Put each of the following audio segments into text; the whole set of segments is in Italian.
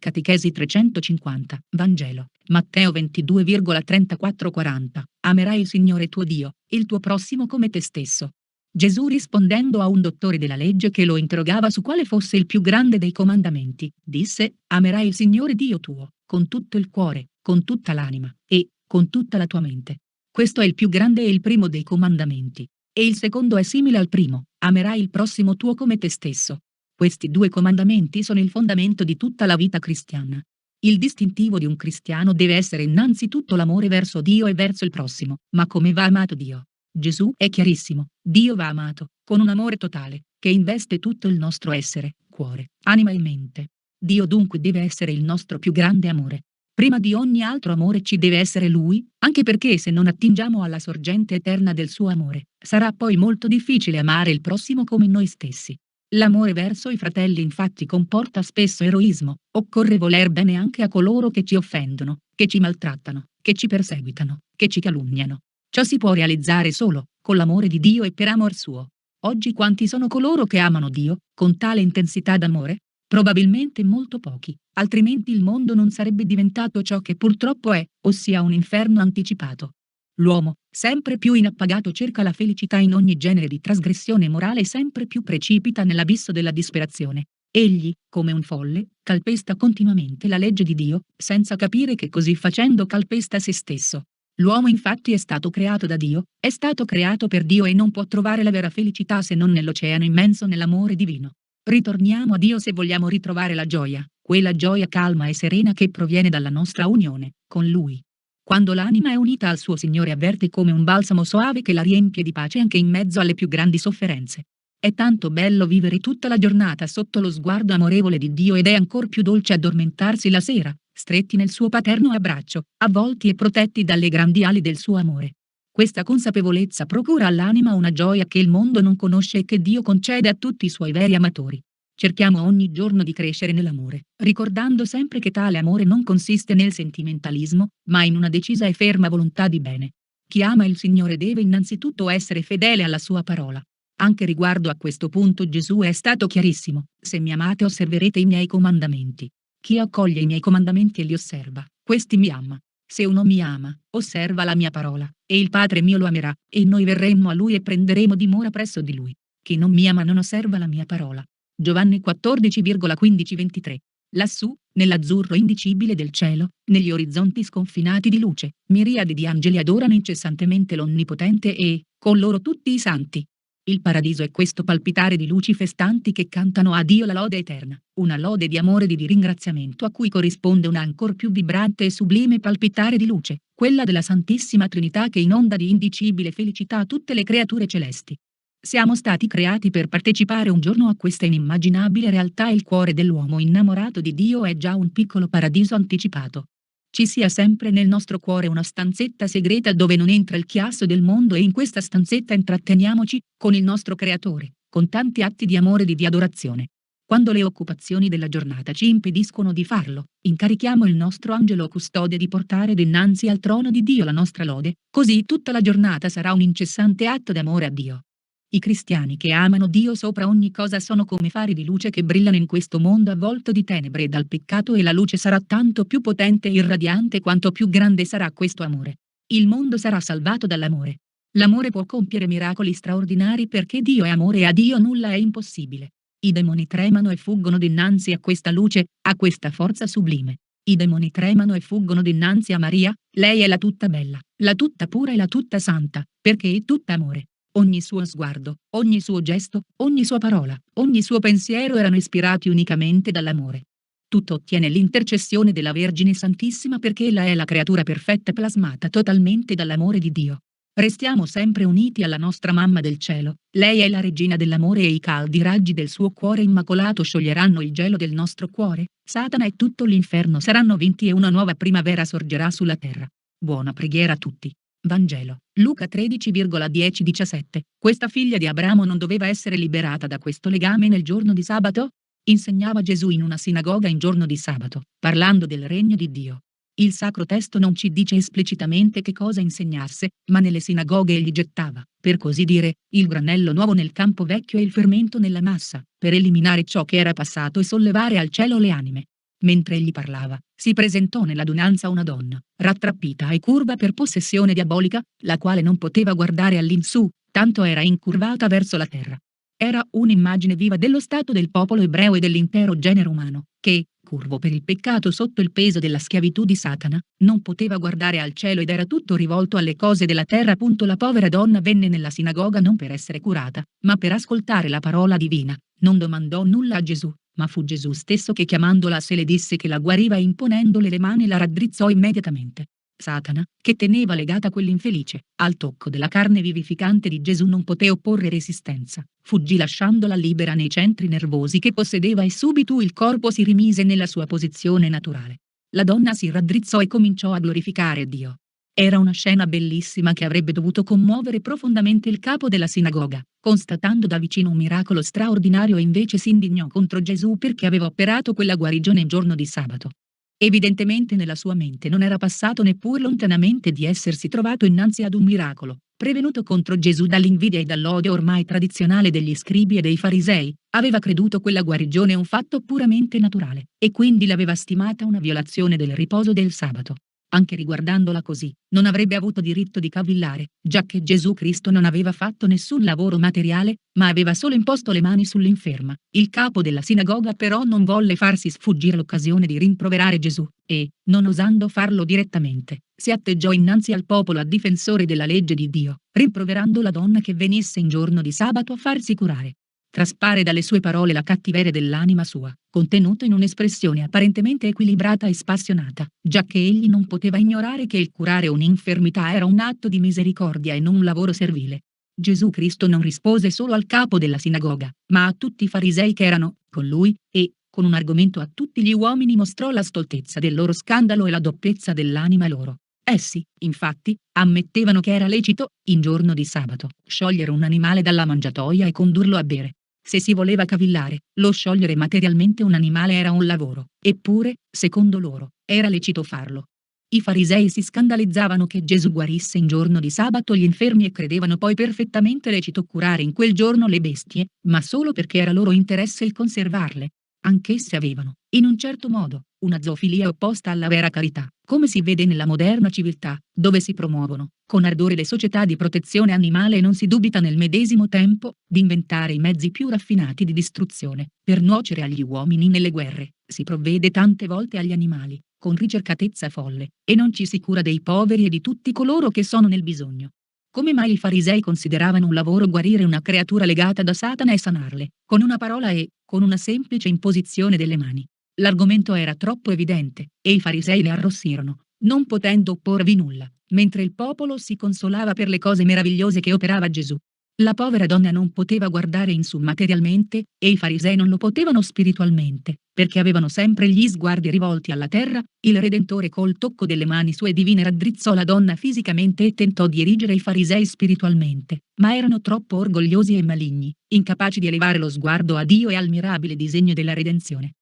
Catechesi 350, Vangelo, Matteo 22,34-40, amerai il Signore tuo Dio, il tuo prossimo come te stesso. Gesù, rispondendo a un dottore della legge che lo interrogava su quale fosse il più grande dei comandamenti, disse: amerai il Signore Dio tuo, con tutto il cuore, con tutta l'anima, e con tutta la tua mente. Questo è il più grande e il primo dei comandamenti. E il secondo è simile al primo: amerai il prossimo tuo come te stesso. Questi due comandamenti sono il fondamento di tutta la vita cristiana. Il distintivo di un cristiano deve essere innanzitutto l'amore verso Dio e verso il prossimo. Ma come va amato Dio? Gesù è chiarissimo: Dio va amato con un amore totale, che investe tutto il nostro essere, cuore, anima e mente. Dio dunque deve essere il nostro più grande amore. Prima di ogni altro amore ci deve essere Lui, anche perché se non attingiamo alla sorgente eterna del suo amore, sarà poi molto difficile amare il prossimo come noi stessi. L'amore verso i fratelli infatti comporta spesso eroismo: occorre voler bene anche a coloro che ci offendono, che ci maltrattano, che ci perseguitano, che ci calunniano. Ciò si può realizzare solo con l'amore di Dio e per amor suo. Oggi quanti sono coloro che amano Dio con tale intensità d'amore? Probabilmente molto pochi, altrimenti il mondo non sarebbe diventato ciò che purtroppo è, ossia un inferno anticipato. L'uomo, sempre più inappagato, cerca la felicità in ogni genere di trasgressione morale e sempre più precipita nell'abisso della disperazione. Egli, come un folle, calpesta continuamente la legge di Dio, senza capire che così facendo calpesta se stesso. L'uomo infatti è stato creato da Dio, è stato creato per Dio e non può trovare la vera felicità se non nell'oceano immenso nell'amore divino. Ritorniamo a Dio se vogliamo ritrovare la gioia, quella gioia calma e serena che proviene dalla nostra unione con Lui. Quando l'anima è unita al suo Signore avverte come un balsamo soave che la riempie di pace anche in mezzo alle più grandi sofferenze. È tanto bello vivere tutta la giornata sotto lo sguardo amorevole di Dio ed è ancor più dolce addormentarsi la sera, stretti nel suo paterno abbraccio, avvolti e protetti dalle grandi ali del suo amore. Questa consapevolezza procura all'anima una gioia che il mondo non conosce e che Dio concede a tutti i suoi veri amatori. Cerchiamo ogni giorno di crescere nell'amore, ricordando sempre che tale amore non consiste nel sentimentalismo, ma in una decisa e ferma volontà di bene. Chi ama il Signore deve innanzitutto essere fedele alla sua parola. Anche riguardo a questo punto Gesù è stato chiarissimo: se mi amate osserverete i miei comandamenti. Chi accoglie i miei comandamenti e li osserva, questi mi ama. Se uno mi ama, osserva la mia parola, e il Padre mio lo amerà, e noi verremo a lui e prenderemo dimora presso di lui. Chi non mi ama non osserva la mia parola. Giovanni 14,15-23. Lassù, nell'azzurro indicibile del cielo, negli orizzonti sconfinati di luce, miriadi di angeli adorano incessantemente l'Onnipotente e, con loro tutti i santi. Il paradiso è questo palpitare di luci festanti che cantano a Dio la lode eterna, una lode di amore e di ringraziamento a cui corrisponde un ancor più vibrante e sublime palpitare di luce, quella della Santissima Trinità che inonda di indicibile felicità tutte le creature celesti. Siamo stati creati per partecipare un giorno a questa inimmaginabile realtà e il cuore dell'uomo innamorato di Dio è già un piccolo paradiso anticipato. Ci sia sempre nel nostro cuore una stanzetta segreta dove non entra il chiasso del mondo e in questa stanzetta intratteniamoci con il nostro Creatore, con tanti atti di amore e di adorazione. Quando le occupazioni della giornata ci impediscono di farlo, incarichiamo il nostro angelo custode di portare dinanzi al trono di Dio la nostra lode, così tutta la giornata sarà un incessante atto d'amore a Dio. I cristiani che amano Dio sopra ogni cosa sono come fari di luce che brillano in questo mondo avvolto di tenebre e dal peccato, e la luce sarà tanto più potente e irradiante quanto più grande sarà questo amore. Il mondo sarà salvato dall'amore. L'amore può compiere miracoli straordinari perché Dio è amore e a Dio nulla è impossibile. I demoni tremano e fuggono dinanzi a questa luce, a questa forza sublime. I demoni tremano e fuggono dinanzi a Maria, lei è la tutta bella, la tutta pura e la tutta santa, perché è tutta amore. Ogni suo sguardo, ogni suo gesto, ogni sua parola, ogni suo pensiero erano ispirati unicamente dall'amore. Tutto ottiene l'intercessione della Vergine Santissima perché ella è la creatura perfetta plasmata totalmente dall'amore di Dio. Restiamo sempre uniti alla nostra Mamma del Cielo, lei è la regina dell'amore e i caldi raggi del suo cuore immacolato scioglieranno il gelo del nostro cuore, Satana e tutto l'inferno saranno vinti e una nuova primavera sorgerà sulla terra. Buona preghiera a tutti. Vangelo, Luca 13,10-17. Questa figlia di Abramo non doveva essere liberata da questo legame nel giorno di sabato? Insegnava Gesù in una sinagoga in giorno di sabato, parlando del regno di Dio. Il sacro testo non ci dice esplicitamente che cosa insegnasse, ma nelle sinagoghe egli gettava, per così dire, il granello nuovo nel campo vecchio e il fermento nella massa, per eliminare ciò che era passato e sollevare al cielo le anime. Mentre egli parlava, si presentò nell'adunanza una donna, rattrappita e curva per possessione diabolica, la quale non poteva guardare all'insù, tanto era incurvata verso la terra. Era un'immagine viva dello stato del popolo ebreo e dell'intero genere umano, che, curvo per il peccato sotto il peso della schiavitù di Satana, non poteva guardare al cielo ed era tutto rivolto alle cose della terra. La povera donna venne nella sinagoga non per essere curata, ma per ascoltare la parola divina. Non domandò nulla a Gesù, ma fu Gesù stesso che chiamandola a sé le disse che la guariva e imponendole le mani la raddrizzò immediatamente. Satana, che teneva legata quell'infelice, al tocco della carne vivificante di Gesù non poté opporre resistenza, fuggì lasciandola libera nei centri nervosi che possedeva e subito il corpo si rimise nella sua posizione naturale. La donna si raddrizzò e cominciò a glorificare Dio. Era una scena bellissima che avrebbe dovuto commuovere profondamente il capo della sinagoga, constatando da vicino un miracolo straordinario e invece si indignò contro Gesù perché aveva operato quella guarigione in giorno di sabato. Evidentemente nella sua mente non era passato neppur lontanamente di essersi trovato innanzi ad un miracolo, prevenuto contro Gesù dall'invidia e dall'odio ormai tradizionale degli scribi e dei farisei, aveva creduto quella guarigione un fatto puramente naturale, e quindi l'aveva stimata una violazione del riposo del sabato. Anche riguardandola così, non avrebbe avuto diritto di cavillare, giacché Gesù Cristo non aveva fatto nessun lavoro materiale, ma aveva solo imposto le mani sull'inferma. Il capo della sinagoga però non volle farsi sfuggire l'occasione di rimproverare Gesù, e, non osando farlo direttamente, si atteggiò innanzi al popolo a difensore della legge di Dio, rimproverando la donna che venisse in giorno di sabato a farsi curare. Traspare dalle sue parole la cattiveria dell'anima sua, contenuta in un'espressione apparentemente equilibrata e spassionata, giacché egli non poteva ignorare che il curare un'infermità era un atto di misericordia e non un lavoro servile. Gesù Cristo non rispose solo al capo della sinagoga, ma a tutti i farisei che erano con lui, e, con un argomento a tutti gli uomini mostrò la stoltezza del loro scandalo e la doppiezza dell'anima loro. Essi, infatti, ammettevano che era lecito, in giorno di sabato, sciogliere un animale dalla mangiatoia e condurlo a bere. Se si voleva cavillare, lo sciogliere materialmente un animale era un lavoro, eppure, secondo loro, era lecito farlo. I farisei si scandalizzavano che Gesù guarisse in giorno di sabato gli infermi e credevano poi perfettamente lecito curare in quel giorno le bestie, ma solo perché era loro interesse il conservarle. Anch'esse avevano, in un certo modo, una zoofilia opposta alla vera carità, come si vede nella moderna civiltà, dove si promuovono, con ardore le società di protezione animale e non si dubita nel medesimo tempo, di inventare i mezzi più raffinati di distruzione, per nuocere agli uomini nelle guerre, si provvede tante volte agli animali, con ricercatezza folle, e non ci si cura dei poveri e di tutti coloro che sono nel bisogno. Come mai i farisei consideravano un lavoro guarire una creatura legata da Satana e sanarle, con una parola e, con una semplice imposizione delle mani? L'argomento era troppo evidente, e i farisei le arrossirono, non potendo opporvi nulla, mentre il popolo si consolava per le cose meravigliose che operava Gesù. La povera donna non poteva guardare in su materialmente, e i farisei non lo potevano spiritualmente, perché avevano sempre gli sguardi rivolti alla terra. Il Redentore col tocco delle mani sue divine raddrizzò la donna fisicamente e tentò di erigere i farisei spiritualmente, ma erano troppo orgogliosi e maligni, incapaci di elevare lo sguardo a Dio e al mirabile disegno della redenzione.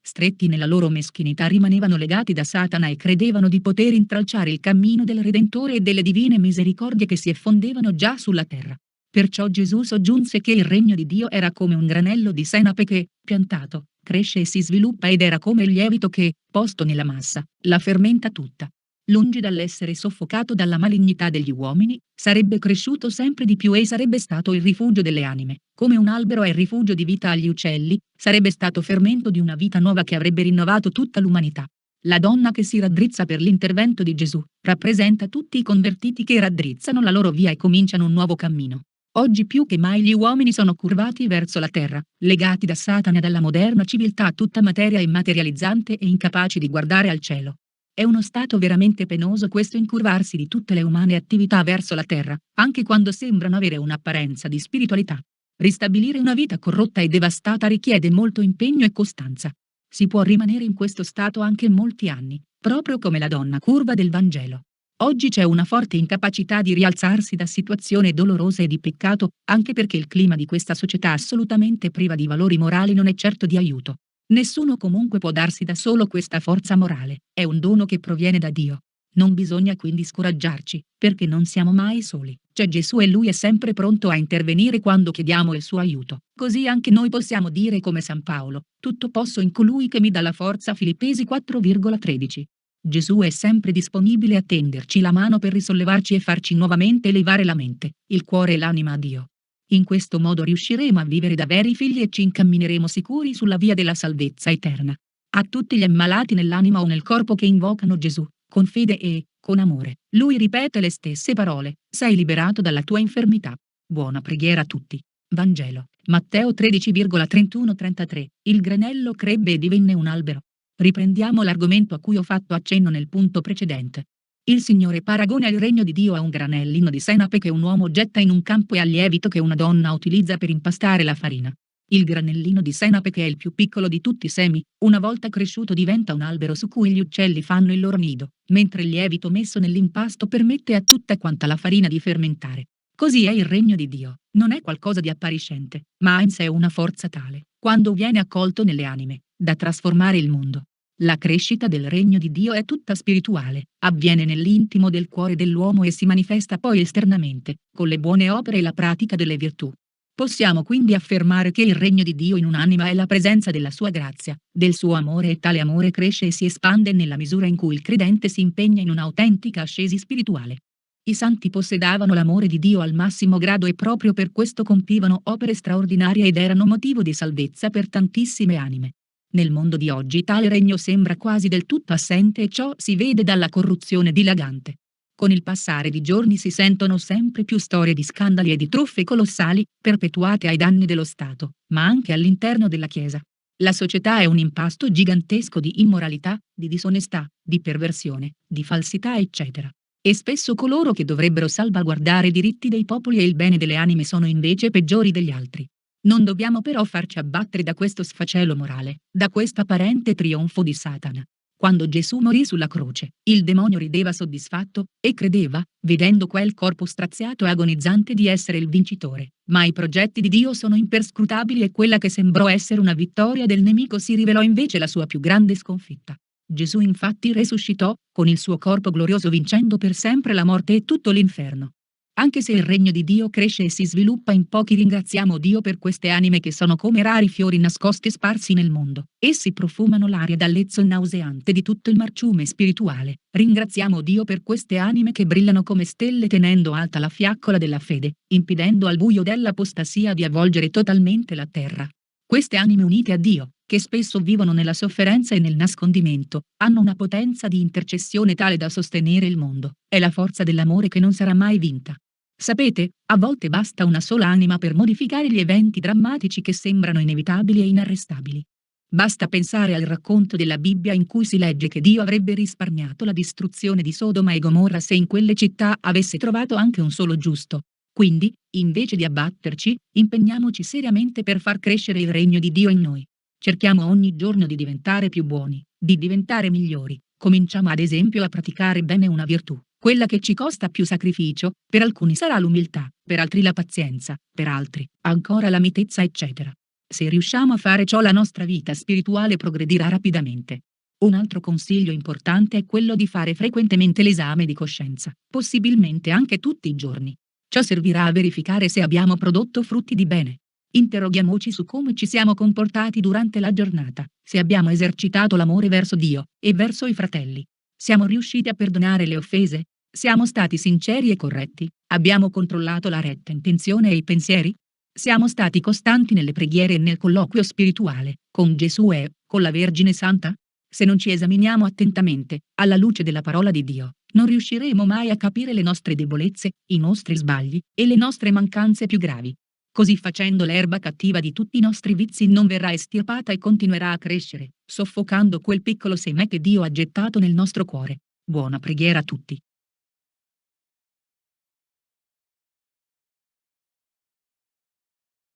Stretti nella loro meschinità rimanevano legati da Satana e credevano di poter intralciare il cammino del Redentore e delle divine misericordie che si effondevano già sulla terra. Perciò Gesù soggiunse che il regno di Dio era come un granello di senape che, piantato, cresce e si sviluppa ed era come il lievito che, posto nella massa, la fermenta tutta. Lungi dall'essere soffocato dalla malignità degli uomini, sarebbe cresciuto sempre di più e sarebbe stato il rifugio delle anime, come un albero è il rifugio di vita agli uccelli, sarebbe stato fermento di una vita nuova che avrebbe rinnovato tutta l'umanità. La donna che si raddrizza per l'intervento di Gesù, rappresenta tutti i convertiti che raddrizzano la loro via e cominciano un nuovo cammino. Oggi più che mai gli uomini sono curvati verso la terra, legati da Satana e dalla moderna civiltà tutta materia immaterializzante e incapaci di guardare al cielo. È uno stato veramente penoso questo incurvarsi di tutte le umane attività verso la terra, anche quando sembrano avere un'apparenza di spiritualità. Ristabilire una vita corrotta e devastata richiede molto impegno e costanza. Si può rimanere in questo stato anche molti anni, proprio come la donna curva del Vangelo. Oggi c'è una forte incapacità di rialzarsi da situazioni dolorose e di peccato, anche perché il clima di questa società assolutamente priva di valori morali non è certo di aiuto. Nessuno comunque può darsi da solo questa forza morale, è un dono che proviene da Dio. Non bisogna quindi scoraggiarci, perché non siamo mai soli. C'è Gesù e Lui è sempre pronto a intervenire quando chiediamo il suo aiuto. Così anche noi possiamo dire come San Paolo: tutto posso in colui che mi dà la forza. Filippesi 4,13. Gesù è sempre disponibile a tenderci la mano per risollevarci e farci nuovamente elevare la mente, il cuore e l'anima a Dio. In questo modo riusciremo a vivere da veri figli e ci incammineremo sicuri sulla via della salvezza eterna. A tutti gli ammalati nell'anima o nel corpo che invocano Gesù, con fede e con amore, Lui ripete le stesse parole: sei liberato dalla tua infermità. Buona preghiera a tutti. Vangelo, Matteo 13,31-33. Il granello crebbe e divenne un albero. Riprendiamo l'argomento a cui ho fatto accenno nel punto precedente. Il Signore paragona il regno di Dio a un granellino di senape che un uomo getta in un campo e al lievito che una donna utilizza per impastare la farina. Il granellino di senape, che è il più piccolo di tutti i semi, una volta cresciuto diventa un albero su cui gli uccelli fanno il loro nido, mentre il lievito messo nell'impasto permette a tutta quanta la farina di fermentare. Così è il regno di Dio, non è qualcosa di appariscente, ma ha in sé una forza tale, quando viene accolto nelle anime, da trasformare il mondo. La crescita del regno di Dio è tutta spirituale, avviene nell'intimo del cuore dell'uomo e si manifesta poi esternamente, con le buone opere e la pratica delle virtù. Possiamo quindi affermare che il regno di Dio in un'anima è la presenza della sua grazia, del suo amore, e tale amore cresce e si espande nella misura in cui il credente si impegna in un'autentica ascesi spirituale. I santi possedevano l'amore di Dio al massimo grado e proprio per questo compivano opere straordinarie ed erano motivo di salvezza per tantissime anime. Nel mondo di oggi tale regno sembra quasi del tutto assente e ciò si vede dalla corruzione dilagante. Con il passare di giorni si sentono sempre più storie di scandali e di truffe colossali, perpetuate ai danni dello Stato, ma anche all'interno della Chiesa. La società è un impasto gigantesco di immoralità, di disonestà, di perversione, di falsità, eccetera. E spesso coloro che dovrebbero salvaguardare i diritti dei popoli e il bene delle anime sono invece peggiori degli altri. Non dobbiamo però farci abbattere da questo sfacelo morale, da questo apparente trionfo di Satana. Quando Gesù morì sulla croce, il demonio rideva soddisfatto, e credeva, vedendo quel corpo straziato e agonizzante, di essere il vincitore. Ma i progetti di Dio sono imperscrutabili e quella che sembrò essere una vittoria del nemico si rivelò invece la sua più grande sconfitta. Gesù infatti resuscitò, con il suo corpo glorioso, vincendo per sempre la morte e tutto l'inferno. Anche se il regno di Dio cresce e si sviluppa in pochi, ringraziamo Dio per queste anime che sono come rari fiori nascosti sparsi nel mondo. Essi profumano l'aria dall'ezzo nauseante di tutto il marciume spirituale. Ringraziamo Dio per queste anime che brillano come stelle tenendo alta la fiaccola della fede, impedendo al buio dell'apostasia di avvolgere totalmente la terra. Queste anime unite a Dio, che spesso vivono nella sofferenza e nel nascondimento, hanno una potenza di intercessione tale da sostenere il mondo. È la forza dell'amore che non sarà mai vinta. Sapete, a volte basta una sola anima per modificare gli eventi drammatici che sembrano inevitabili e inarrestabili. Basta pensare al racconto della Bibbia in cui si legge che Dio avrebbe risparmiato la distruzione di Sodoma e Gomorra se in quelle città avesse trovato anche un solo giusto. Quindi, invece di abbatterci, impegniamoci seriamente per far crescere il regno di Dio in noi. Cerchiamo ogni giorno di diventare più buoni, di diventare migliori. Cominciamo ad esempio a praticare bene una virtù, quella che ci costa più sacrificio. Per alcuni sarà l'umiltà, per altri la pazienza, per altri ancora la mitezza, eccetera. Se riusciamo a fare ciò, la nostra vita spirituale progredirà rapidamente. Un altro consiglio importante è quello di fare frequentemente l'esame di coscienza, possibilmente anche tutti i giorni. Ciò servirà a verificare se abbiamo prodotto frutti di bene. Interroghiamoci su come ci siamo comportati durante la giornata, se abbiamo esercitato l'amore verso Dio e verso i fratelli. Siamo riusciti a perdonare le offese? Siamo stati sinceri e corretti? Abbiamo controllato la retta intenzione e i pensieri? Siamo stati costanti nelle preghiere e nel colloquio spirituale, con Gesù e con la Vergine Santa? Se non ci esaminiamo attentamente, alla luce della parola di Dio, non riusciremo mai a capire le nostre debolezze, i nostri sbagli e le nostre mancanze più gravi. Così facendo, l'erba cattiva di tutti i nostri vizi non verrà estirpata e continuerà a crescere, soffocando quel piccolo seme che Dio ha gettato nel nostro cuore. Buona preghiera a tutti.